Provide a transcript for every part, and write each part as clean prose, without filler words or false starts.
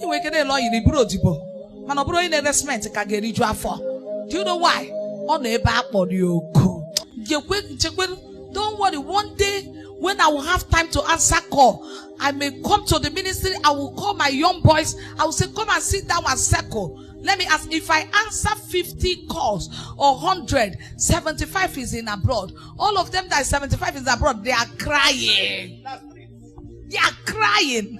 Inwe ike na-ele ọyị n'iburu odibo mana ọ bụrụ onye na-ere cement ka ga-eriju afọ. Do you know why? Ọ nọ ebe akpọrọ ya oku. Don't worry, one day when I will have time to answer call, I may come to the ministry. I will call my young boys. I will say, come and sit down and circle. Let me ask, if I answer 50 calls or 100, 75 is in abroad. All of them that is 75 is abroad, they are crying. They are crying.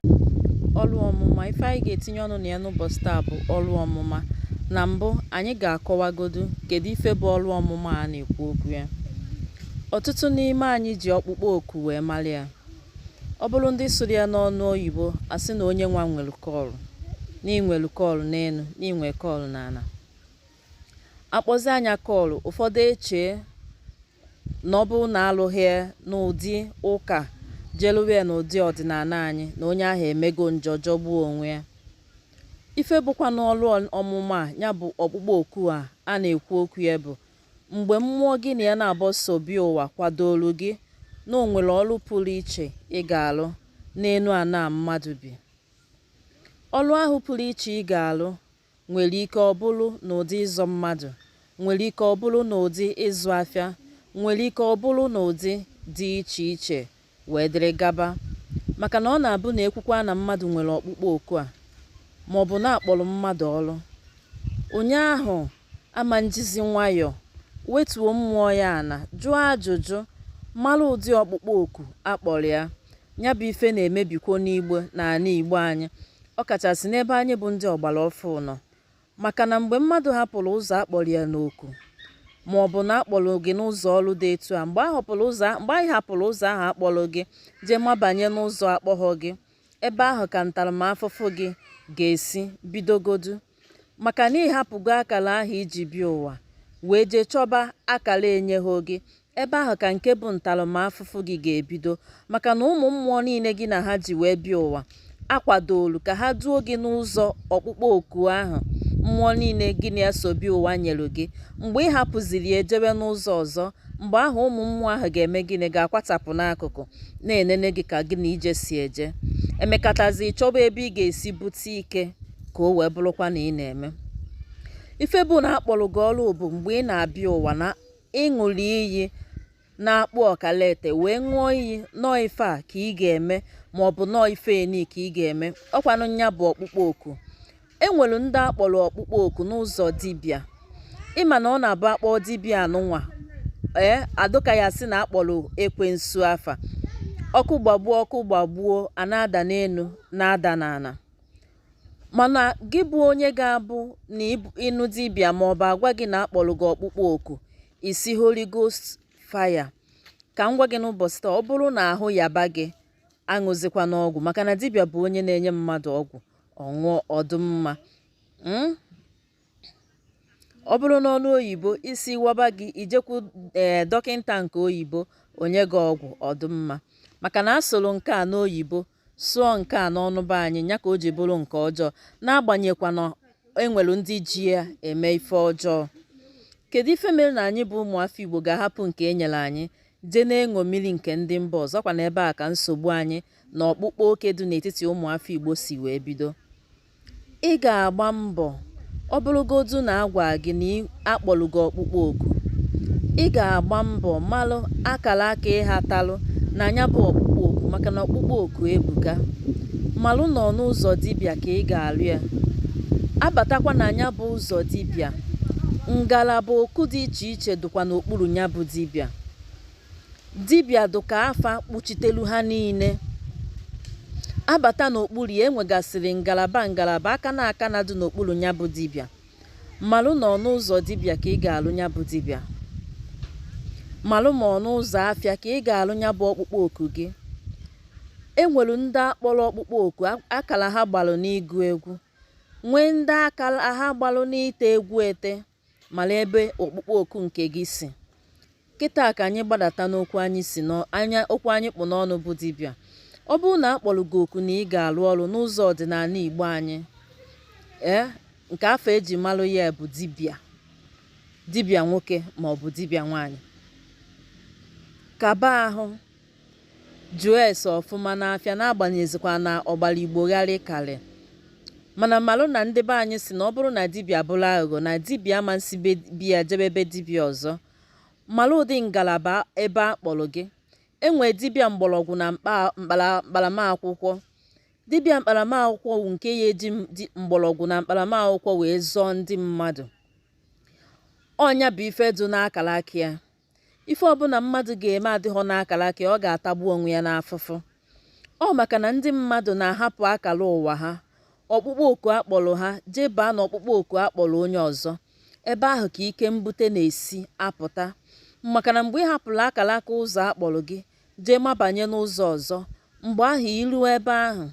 Ọlụ ọmụma ife anyị ga-etinye ọnụ na ya n'ụbọchị taa bụ ọlụ ọmụma. Na mbụ anyị ga-akọwagodu kedu ife bụ ọlụ ọmụma a na-ekwu okwu ya. Ọtụtụ n'ime anyị ji ọkpụkpọ oku wee mara ya. Ọ bụrụ ndị sụrụ ya n'ọnụ oyibo asị na onye nwa nwere kọlụ, na inwelu kọlụ n'elu, na inwe kọlụ n'ala. Akpọzi anya kọlụ, ụfọdụ eche na ọ bụ na alụghị n'ụdị ụka jeluwe n'ụdị ọdịnala anyị na onye ahụ emego njọ jọgbuo onwe ya. Ife bụkwa n'ọlụ ọmụma ya bụ ọkpụkpọ oku a na-ekwu okwu ya bụ mgbe mmụọ gị na ya na-abọso bi ụwa kwadolu gị na o nwere ọlụ pụrụ iche ị ga-alụ n'elu ana mmadụ bi. Ọlụ ahụ pụrụ iche ị ga-alụ nwere ike ọ bụrụ n'ụdị ịzọ mmadụ, nwere ike ọ bụrụ n'ụdị ịzụ afịa, nwere ike ọ bụrụ n'ụdị dị iche iche wee dịrị gaba. Maka na ọ na-abụ na ekwukwa na mmadụ nwere ọkpụkpọ oku a ma ọ bụ na-akpọrọ mmadụ ọlụ, onye ahụ ama njizi nwayọọ wetuo mmụọ ya ana jụọ ajụjụ mara ụdị ọkpụkpọ oku akpọrọ ya. Ya bụ ife na-emebikwo n'Igbo na ana Igbo anyị, ọkachasị n'ebe anyị bụ ndị ọgbara ọfụ nọ. Maka na mgbe mmadụ hapụrụ ụzọ akpọrọ ya n'oku ma ọ bụ na akpọrọ gị n'ụzọ ọlụ dị etu a, mgbe anyị hapụrụ ụzọ ahụ akpọrọ gị jee mabanye n'ụzọ akpọghọ gị, ebe ahụ ka ntaramahụhụ gị ga-esi bidogodu. Maka na ịhapụgo akara ahụ iji bịa ụwa wee jee chọba akara enyeghị gị, ebe ahụ ka nke bụ ntaramahụhụ gị ga-ebido. Maka na ụmụ mmụọ niile gị na ha ji wee bịa ụwa akwadolu ka ha duo gị n'ụzọ ọkpụkpọ oku ahụ mmụọ niile gị na-eso bịa ụwa nyere gị. Mgbe ị hapụziri ejebe n'ụzọ ọzọ, mgbe ahụ ụmụ mmụọ ahụ ga-eme gịnị? Ga-akwatapụ n'akụkụ na-enene gị ka gị na ije si eje. Emekatazi chọba ebe ị ga-esi bute ike ka o wee bụrụkwa na ị na-eme. Ife bụ na akpọrọ gị ọlụ bụ mgbe ị na-abịa ụwa na ịṅụrụ iyi na-akpụ ọkalete wee ṅụọ iyi nọọ ife a ka ị ga-eme ma ọ bụ nọọ ife eni ka ị ga-eme. Ọkwanụ nya bụ ọkpụkpọ oku. Enwere ndị akpọrọ ọkpụkpọ oku n'ụzọ dibịa. Ịma na ọ na-abụ akpọ dibịa anụnwa adụka ya sị na akpọrọ ekwensu afa. Ọkụ gbagbuo a na-ada n'elu na-ada n'ala. Mana gị bụ onye ga-abụ na ịnụ dibịa ma ọ bụ agwa gị na akpọrọ gị ọkpụkpọ oku isi Holy Ghost fire. Ka m gwa gị n'ụbọchị taa, ọ bụrụ na ahụ yaba gị aṅụzikwa n'ọgwụ, maka na dibịa bụ onye na-enye mmadụ ọgwụ ọṅụọ ọdụmma. Ọ bụrụ n'ọnụ oyibo isi waba gị ijekwu dọkịnta nke oyibo onye gị ọgwụ ọdụmma. Maka na asụrụ nke a n'oyibo sụọ nke a n'ọnụ be anyị, ya ka o ji bụrụ nke ọjọọ, n'agbanyekwa na enwere ndị ji ya eme ife ọjọọ. Kedu ife mere na anyị bụ ụmụafọ Igbo ga-ahapụ nke e nyere anyị jee na-eṅo mmiri nke ndị mba ọzọ? Kwa na ebe a ka nsogbu anyị na ọkpụkpọ oke dị n'etiti ụmụafọ Igbo si wee bido. Ị ga-agba mbọ, ọ bụrụgodu na agwa gị na akpọrọ gị ọkpụkpọ oku, ị ga-agba mbọ malụ akara aka ịhatalụ na anya bụ ọkpụkpọ oku. Maka na ọkpụkpọ oku ebuka. Malụ nọ n'ụzọ dibịa ka ị ga-alụ ya. Abatakwa na anya bụ ụzọ dibịa, ngalaba oku dị iche iche dụkwa n'okpuru ya bụ dibịa. Dibịa dụka afa kpuchitelu ha niile. Abata n'okpuru ya enwegasịrị ngalaba aka na aka na dị n'okpuru ya bụ dibịa. Malụ nọ n'ụzọ dibịa ka ị ga-alụ ya bụ dibịa. Malụ ma ọ n'ụzọ afịa ka ị ga-alụ ya bụ ọkpụkpọ oku gị. Enwere ndị akpọrọ ọkpụkpọ oku akara ha gbalụ n'ịgụ egwu, nwee ndị akara ha gbalụ n'ite egwu ete. Mara ebe ọkpụkpọ oku nke gị si. Kịta ka anyị gbadata n'okwu anyị si okwu anyị kpụ n'ọnụ bụ dibịa. Ọ bụrụ na akpọrọ gị oku na ị ga-alụ ọrụ n'ụzọ ọdịnala Igbo anyị, nke afọ eji malụ ya bụ dibịa nwoke ma ọ bụ dibịa nwaanyị. Kaba ahụ jụọ ese ọfụma n'afịa, n'agbanyeghịkwa na ọgbara Igbo gharị karị. mana malụ na ndị be anyị si na ọ bụrụ na dibịa bụrụ aghụghọ na dibịa ama nsi biya jebe ebe dibịa ọzọ. Malụ ụdị ngalaba ebe a kpọrọ gị. Enwee dibịa mgbọrọgwụ na mkparamakwụkwọ. Dibịa mkparamakwụkwọ bụ nke ya eji mgbọrọgwụ na mkparamakwụkwọ wee zọọ ndị mmadụ. Ọnya bụ ife dị n'akara aka ya. Ife ọbụla mmadụ ga-eme adịghọ n'akara aka ya, ọ ga-atagbu onwe ya n'afụfụ. Ọ maka na ndị mmadụ na-ahapụ akara ụwa ha, ọkpụkpọ oku akpọrọ ha, jee baa n'ọkpụkpọ oku akpọrọ onye ọzọ. Ebe ahụ ka ike mbute na-esi apụta. Maka na mgbe ị hapụrụ akara aka ụzọ akpọrọ gị jee mabanye n'ụzọ ọzọ, mgbe ahụ iru ebe ahụ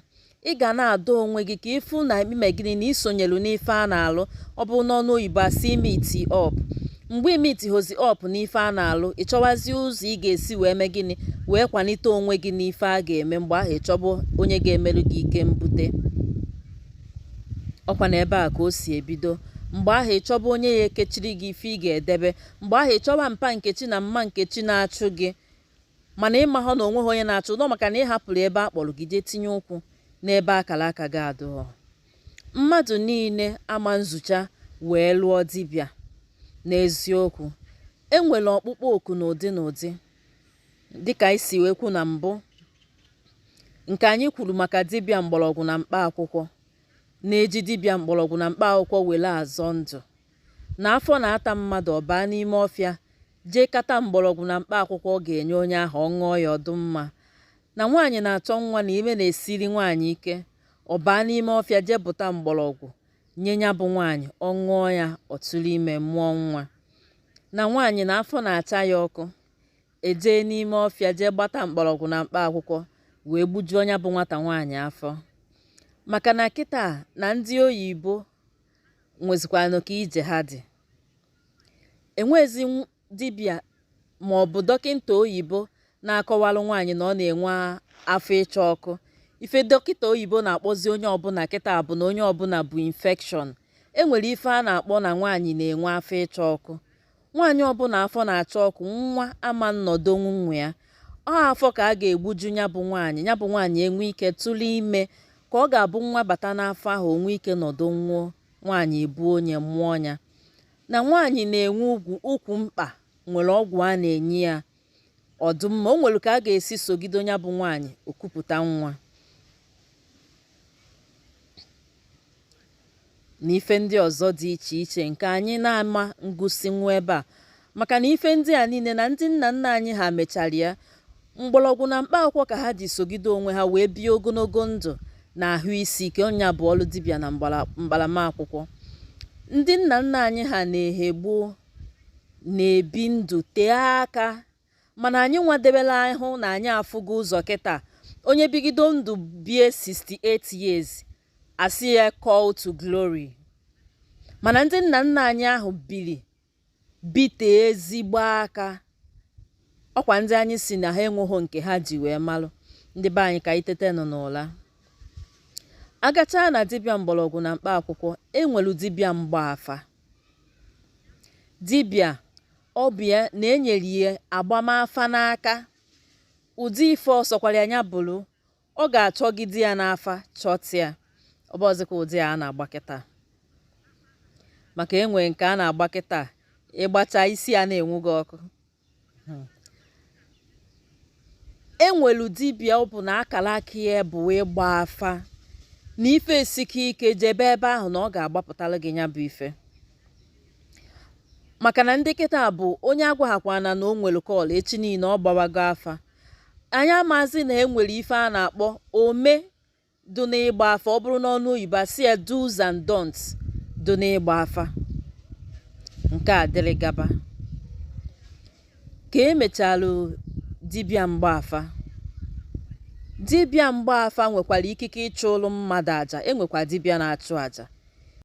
ị ga na-adọ onwe gị ka ịfụ na ime gịnị na isonyelu n'ife a na-alụ. Ọ bụ n'ọnụ oyibo asị imiti ọp. Mgbe imiti hozi ọp n'ife a na-alụ, ị chọwazi ụzọ ị ga-esi wee mee gịnị wee kwalite onwe gị n'ife a ga-eme. Mgbe ahụ ịchọbụ onye ga-emerụ gị ike mbute. Ọkwa na ebe a ka o si ebido. Mgbe ahụ ịchọba onye ya ekechiri gị ife ị ga-edebe. Mgbe ahụ ịchọba mpa nkechi na mma nkechi na-achụ gị, mana ịmahụ na onweghị onye na-achụ nọ maka na ị hapụrụ ebe a kpọrọ gị jee tinye ụkwụ n'ebe akara aka gị adịghọ. Mmadụ niile ama nzụcha wee lụọ dibịa. N'eziokwu, enwere ọkpụkpọ oku n'ụdị n'ụdị dịka isi wee kwu na mbụ. Nke anyị kwuru maka dibịa mgbọrọgwụ na mkpa akwụkwọ na-eji dibịa mgbọrọgwụ na mkpa akwụkwọ were azọ ndụ. N'afọ na-ata mmadụ, ọ baa n'ime ọfịa jee kata mgbọrọgwụ na mkpa akwụkwọ ọ ga-enye onye ahụ ọ ṅụọ ya ọdụ mma. Na nwaanyị na-achọ nwa na ime na-esiri nwaanyị ike, ọ baa n'ime ọfịa jee bụta mgbọrọgwụ nye ya bụ nwaanyị, ọ ṅụọ ya ọ tụrụ ime mụọ nwa. Na nwaanyị na afọ na-acha ya ọkụ, ejee n'ime ọfịa jee gbata mgbọrọgwụ na mkpa akwụkwọ wee gbujuo ya bụ nwata nwaanyị afọ. Maka na kịta na ndị oyibo nwezikwanụ ka ije ha dị. Enwezi dibịa ma ọ bụ dọkịta oyibo na-akọwalụ nwaanyị na ọ na-enwe afọ ịcha ọkụ. Ife dọkịta oyibo na-akpọzi onye ọbụla kịta bụ na onye ọbụla bụ infekshọn. Enwere ife a na-akpọ na nwaanyị na-enwe afọ ịcha ọkụ. Nwaanyị ọbụla afọ na-acha ọkụ, nwa ama nnọdonwu nwa ya. Ọ afọ ka a ga-egbuju ya bụ nwaanyị enwe ike tụrụ ime, ka ọ ga-abụ nwa bata n'afọ ahụ onwe ike nọdụ nwụọ, nwaanyị ebu onye mụọ ya. Na nwaanyị na-enwe ukwu mkpa nwere ọgwụ a na-enye ya ọdụmma. O nwere ka a ga-esi sogide ya bụ nwaanyị okupụta nwa. Na ife ndị ọzọ dị iche iche nke anyị na-ama ngụsi nwa ebe a. Maka na ife ndị a niile na ndị nna nna anyị ha mechara ya. Mgbọrọgwụ na mkpa akwụkwọ ka ha ji sogide onwe ha wee bie ogologo ndụ na ahụ isi ike. Ọnya bụ ọlụ dibịa na mkparamakwụkwọ. Ndị nna nna anyị ha na-ehe gboo na-ebi ndụ tee aka, mana anyị nwadebela ahụ na anyị afụgo ụzọ kịta. Onye bigido ndụ bie 68 years asị ya call to glory. Mana ndị nna nna anyị ahụ bite ezigbo aka. Ọkwa ndị anyị si na ha enweghị nke ha ji wee malụ. Ndị be anyị ka itete nọ n'ụla. Agachaa na dibịa mgbọrọgwụ na mkpa akwụkwọ, enwelu dibịa mgbaafa. Dibịa ọbịa na-enyere ya agbamafa n'aka. Ụdị ife ọsọkwara anya bụrụ ọ ga-achọgide ya n'afa chọtịa. Ọ bụ ọzọkwa ụdị a na-agba kịta. Maka enwere nke a na-agba kịta, ịgbacha isi a na-enwu gị ọkụ. Enwelu dibịa ọ bụ na akara aka ya bụ ịgba afa na ife esike ike jebe ebe ahụ na ọ ga-agbapụtara gị ya bụ ife. Maka na ndị kịta bụ onye agwaghakwana na o nwere kọl echi niile ọ gbawago afa. Anyị amazi na enwere ife a na-akpọ ome dị n'ịgba afa. Ọ bụrụ n'ọnụ oyibo asị ya do's and don'ts dị n'ịgba afa. Nke a dịrị gaba. Ka emechalụ dibịa mgbaafa. Dibịa mgbaafa nwekwara ikike ịchụ ụlụ mmadụ aja. Enwekwa dibịa na-achụ aja.